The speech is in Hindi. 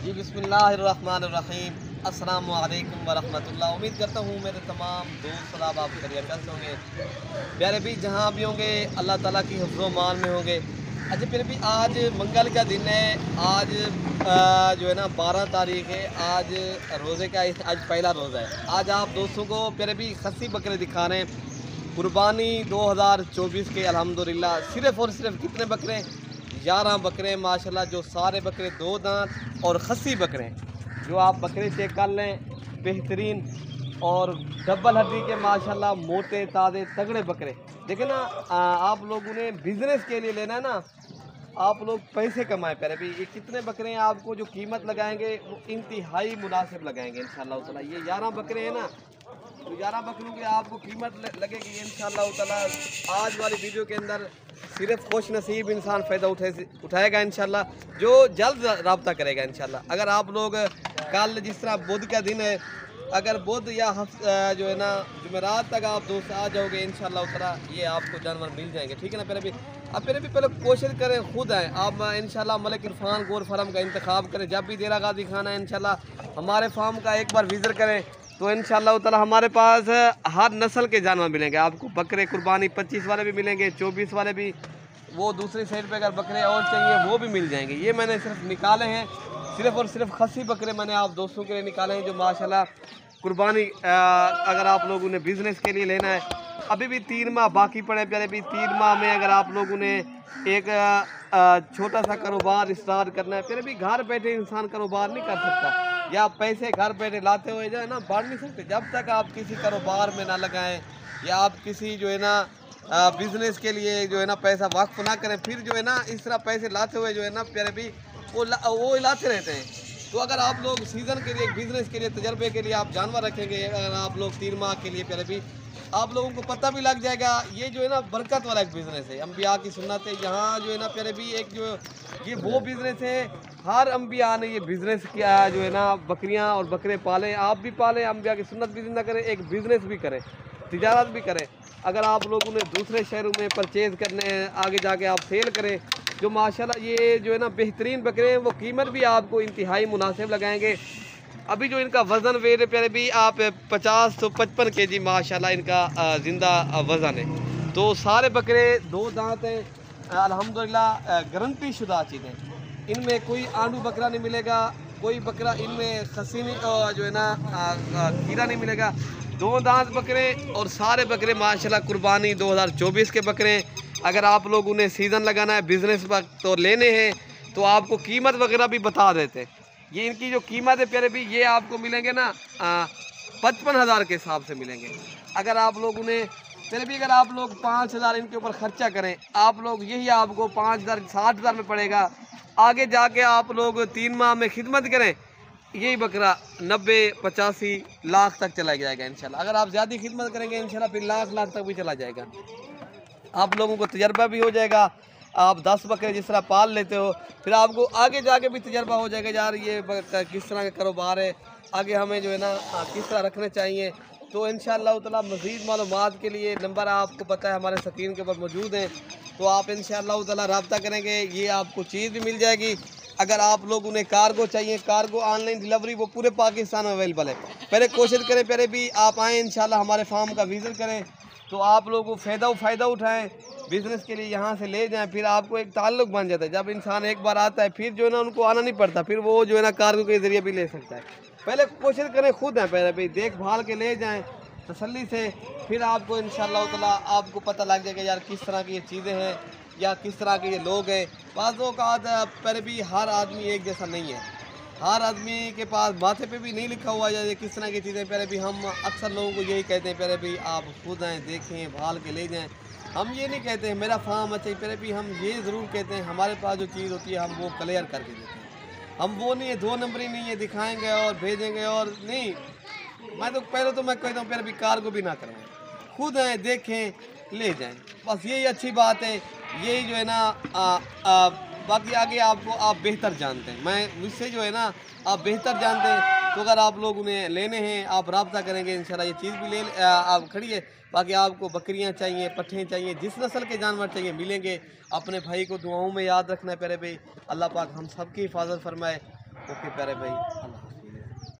जी बिस्मिल्लाहिर्रहमानिर्रहीम। अस्सलामु अलैकुम वरहमतुल्लाह। उम्मीद करता हूँ मेरे तमाम दोस्त सलाब आप खैरियत से होंगे, प्यारे भी जहाँ भी होंगे अल्लाह ताला की हिफ्ज़ो मान में होंगे। अच्छा फिर भी आज मंगल का दिन है। आज जो है ना 12 तारीख है। आज रोज़े का आज पहला रोज़ा है। आज आप दोस्तों को प्यारे भी खस्सी बकरे दिखा रहे हैं। कुर्बानी 2024 के अल्हम्दुलिल्लाह सिर्फ़ और सिर्फ कितने बकरे, 11 बकरे माशाल्लाह, जो सारे बकरे दो दांत और खस्सी बकरे जो आप बकरे चेक कर लें, बेहतरीन और डबल हड्डी के माशाल्लाह मोटे ताज़े तगड़े बकरे। देखें ना, आप लोगों ने बिज़नेस के लिए लेना है ना, आप लोग पैसे कमाएं प्यारे भी। ये कितने बकरे हैं, आपको जो कीमत लगाएंगे वो इंतहाई मुनासिब लगाएंगे इंशाअल्लाह ताला। ये 11 बकरे हैं ना, तो 11 बकरों की आपको कीमत लगेगी इंशाअल्लाह ताला। आज वाली वीडियो के अंदर सिर्फ खुश नसीब इंसान फ़ायदा उठाएगा इंशाअल्लाह, जो जल्द रब्ता करेगा इंशाअल्लाह। अगर आप लोग कल जिस तरह बुध का दिन है, अगर बुध या जो है ना जुमेरात तक आप दोस्त आ जाओगे इंशाअल्लाह ताला, ये आपको जानवर मिल जाएंगे। ठीक है ना। फिर भी अब फिर भी पहले कोशिश करें, खुद आएँ आप इंशाअल्लाह। मलिक इरफान गोर फार्म का इंतखाब करें। जब भी देरा गाजी खाना है इंशाअल्लाह हमारे फार्म का एक बार विज़िट करें, तो इंशाअल्लाह ताला हमारे पास हर नस्ल के जानवर मिलेंगे आपको। बकरे कुर्बानी 25 वाले भी मिलेंगे, 24 वाले भी, वो दूसरी साइड पे अगर बकरे और चाहिए वो भी मिल जाएंगे। ये मैंने सिर्फ निकाले हैं, सिर्फ और सिर्फ खस्सी बकरे मैंने आप दोस्तों के लिए निकाले हैं, जो माशाल्लाह कुर्बानी अगर आप लोगों ने बिज़नेस के लिए लेना है। अभी भी 3 माह बाकी पड़े प्यारे भी। 3 माह में अगर आप लोगों ने एक छोटा सा कारोबार स्टार्ट करना है, फिर भी घर बैठे इंसान कारोबार नहीं कर सकता, या पैसे घर बैठे लाते हुए जो है ना बढ़ नहीं सकते जब तक आप किसी कारोबार में ना लगाएं, या आप किसी जो है ना बिज़नेस के लिए जो है ना पैसा वक्फ ना करें। फिर जो है ना इस तरह पैसे लाते हुए जो है ना प्यारे भी वो लाते रहते हैं। तो अगर आप लोग सीज़न के लिए, बिज़नेस के लिए, तजर्बे के लिए आप जानवर रखेंगे, अगर आप लोग 3 माह के लिए प्यारे भी, आप लोगों को पता भी लग जाएगा ये जो है ना बरकत वाला एक बिज़नेस है। अम्बिया की सुन्नत है यहाँ जो है ना प्यारे भी, एक जो ये वो बिज़नेस है, हर अम्बिया ने ये बिज़नेस किया जो है ना, बकरियाँ और बकरे पालें, आप भी पालें, अम्बिया की सुन्नत भी जिंदा करें, एक बिज़नेस भी करें, तिजारत भी करें। अगर आप लोगों ने दूसरे शहरों में परचेज़ करने आगे जाके आप सेल करें, जो माशाल्लाह ये जो है ना बेहतरीन बकरे हैं, वो कीमत भी आपको इंतहाई मुनासिब लगाएंगे। अभी जो इनका वज़न वेट है प्यारे भी, आप 50 से 55 केजी माशाल्लाह इनका ज़िंदा वज़न है। तो सारे बकरे दो दांत हैं अल्हम्दुलिल्लाह, गारंटी शुदा चीज़ें। इनमें कोई आंडू बकरा नहीं मिलेगा, कोई बकरा इनमें खसी नहीं जो है ना कीड़ा नहीं मिलेगा। दो दांत बकरे और सारे बकरे माशाल्लाह कुर्बानी 2024 के बकरे। अगर आप लोग उन्हें सीज़न लगाना है, बिज़नेस वक्त तो लेने हैं, तो आपको कीमत वगैरह भी बता देते हैं। ये इनकी जो कीमत है प्यारे भी, ये आपको मिलेंगे ना 55,000 के हिसाब से मिलेंगे। अगर आप लोग उन्हें प्यारे भी, अगर आप लोग 5,000 इनके ऊपर ख़र्चा करें, आप लोग यही आपको 5,000 60,000 में पड़ेगा। आगे जाके आप लोग 3 माह में खिदमत करें, यही बकरा 90-85 लाख तक चला जाएगा इंशाल्लाह। अगर आप ज़्यादा खिदमत करेंगे इंशाल्लाह फिर लाख तक भी चला जाएगा। आप लोगों को तजर्बा भी हो जाएगा। आप 10 बकरे जिस तरह पाल लेते हो, फिर आपको आगे जाके भी तजर्बा हो जाएगा, यार ये किस तरह का कारोबार है, आगे हमें जो है ना किस तरह रखने चाहिए। तो इंशाअल्लाह ताला मज़ीद मालूमात के लिए नंबर आपको पता है हमारे स्क्रीन के ऊपर मौजूद हैं, तो आप इंशाअल्लाह ताला रब्ता करेंगे, ये आपको चीज़ भी मिल जाएगी। अगर आप लोग उन्हें कार्गो चाहिए, कार्गो ऑनलाइन डिलीवरी वो पूरे पाकिस्तान में अवेलेबल है। पहले कोशिश करें पहले भी आप आएँ इंशाअल्लाह, हमारे फार्म का विज़िट करें, तो आप लोगों को फ़ायदा उठाएँ, बिज़नेस के लिए यहाँ से ले जाएं। फिर आपको एक ताल्लुक़ बन जाता है। जब इंसान एक बार आता है फिर जो है ना उनको आना नहीं पड़ता, फिर वो जो है ना कार्गो के ज़रिए भी ले सकता है। पहले कोशिश करें खुद हैं, पहले भी देखभाल के ले जाएं तसल्ली से, फिर आपको इंशाअल्लाह ताला आपको पता लग जाएगा यार किस तरह की ये चीज़ें हैं, या किस तरह के ये लोग हैं। बाज़ औक़ात पहले भी हर आदमी एक जैसा नहीं है, हर आदमी के पास माथे पे भी नहीं लिखा हुआ है किस तरह की चीज़ें। पहले भी हम अक्सर लोगों को यही कहते हैं, पहले भी आप खुद आएँ, देखें, भाल के ले जाएँ। हम ये नहीं कहते हैं मेरा फार्म अच्छा, पहले भी हम ये ज़रूर कहते हैं हमारे पास जो चीज़ होती है हम वो क्लियर करके देते हैं। हम वो नहीं है 2 नंबरी नहीं है, दिखाएंगे और भेजेंगे और नहीं। मैं तो पहले तो मैं कहता हूँ पहले भी कार्गो भी ना करवाएं, खुद आएँ, देखें, ले जाएं, बस यही अच्छी बात है। यही जो है ना बाकी आगे आपको आप बेहतर जानते हैं, मैं मुझसे जो है ना आप बेहतर जानते हैं। तो अगर आप लोग उन्हें लेने हैं, आप रब्ता करेंगे इंशाल्लाह ये चीज़ भी ले आप खड़ी है। बाकी आपको बकरियां चाहिए, पट्ठे चाहिए, जिस नस्ल के जानवर चाहिए मिलेंगे। अपने भाई को दुआओं में याद रखना है प्यारे भाई, अल्लाह पाक हम सब की हिफाजत फरमाए। ओके प्यारे भाई, अल्लाह।